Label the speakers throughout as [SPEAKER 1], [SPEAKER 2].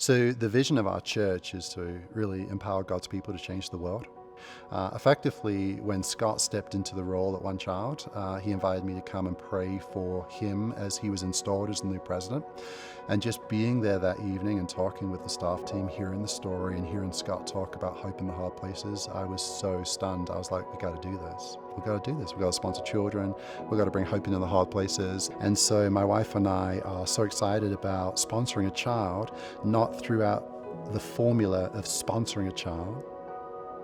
[SPEAKER 1] So the vision of our church is to really empower God's people to change the world. Effectively, when Scott stepped into the role at OneChild, he invited me to come and pray for him as he was installed as the new president. And just being there that evening and talking with the staff team, hearing the story and hearing Scott talk about hope in the hard places, I was so stunned. I was like, we got to do this. We've got to do this. We've got to sponsor children. We've got to bring hope into the hard places. And so my wife and I are so excited about sponsoring a child, not throughout the formula of sponsoring a child,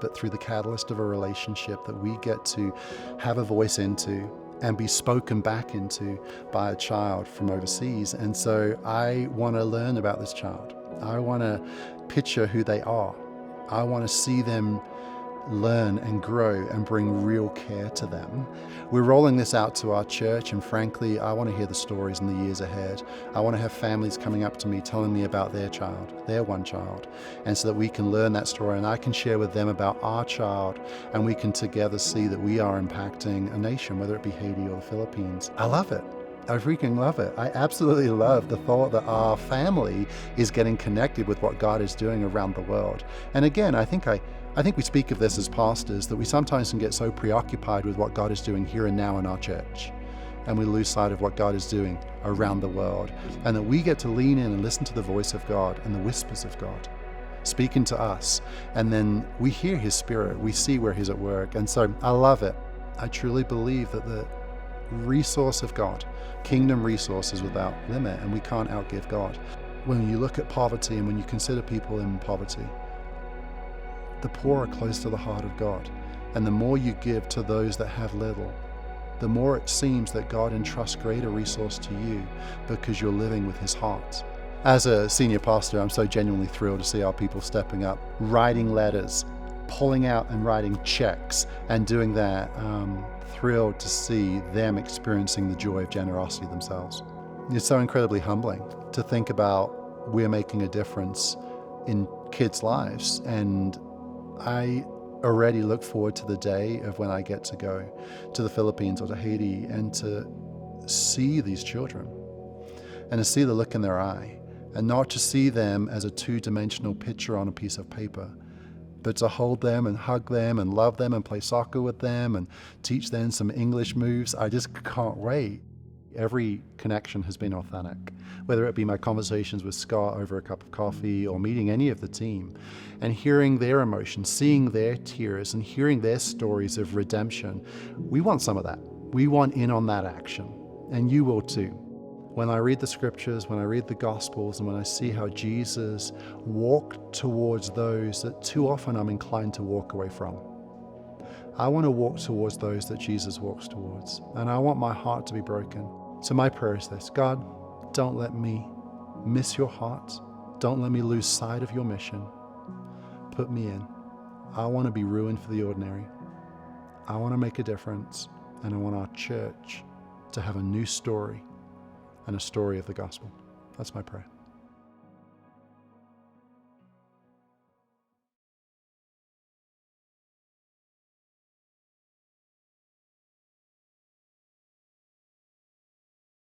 [SPEAKER 1] but through the catalyst of a relationship that we get to have a voice into and be spoken back into by a child from overseas. And so I want to learn about this child. I want to picture who they are. I want to see them learn and grow and bring real care to them. We're rolling this out to our church, and frankly, I want to hear the stories in the years ahead. I want to have families coming up to me telling me about their child, their one child, and so that we can learn that story and I can share with them about our child, and we can together see that we are impacting a nation, whether it be Haiti or the Philippines. I love it. I freaking love it. I absolutely love the thought that our family is getting connected with what God is doing around the world. And again, I think we speak of this as pastors, that we sometimes can get so preoccupied with what God is doing here and now in our church, and we lose sight of what God is doing around the world, and that we get to lean in and listen to the voice of God and the whispers of God speaking to us, and then we hear His Spirit, we see where He's at work. And so I love it. I truly believe that the resource of God, kingdom resources without limit, and we can't outgive God. When you look at poverty and when you consider people in poverty, the poor are close to the heart of God. And the more you give to those that have little, the more it seems that God entrusts greater resource to you because you're living with His heart. As a senior pastor, I'm so genuinely thrilled to see our people stepping up, writing letters, pulling out and writing checks and doing that. Thrilled to see them experiencing the joy of generosity themselves. It's so incredibly humbling to think about we're making a difference in kids' lives, and I already look forward to the day of when I get to go to the Philippines or to Haiti and to see these children and to see the look in their eye, and not to see them as a two-dimensional picture on a piece of paper, but to hold them and hug them and love them and play soccer with them and teach them some English moves. I just can't wait. Every connection has been authentic, whether it be my conversations with Scott over a cup of coffee or meeting any of the team and hearing their emotions, seeing their tears and hearing their stories of redemption. We want some of that. We want in on that action, and you will too. When I read the scriptures, when I read the gospels, and when I see how Jesus walked towards those that too often I'm inclined to walk away from, I want to walk towards those that Jesus walks towards, and I want my heart to be broken. So my prayer is this: God, don't let me miss your heart. Don't let me lose sight of your mission. Put me in. I want to be ruined for the ordinary. I want to make a difference, and I want our church to have a new story and a story of the gospel. That's my prayer.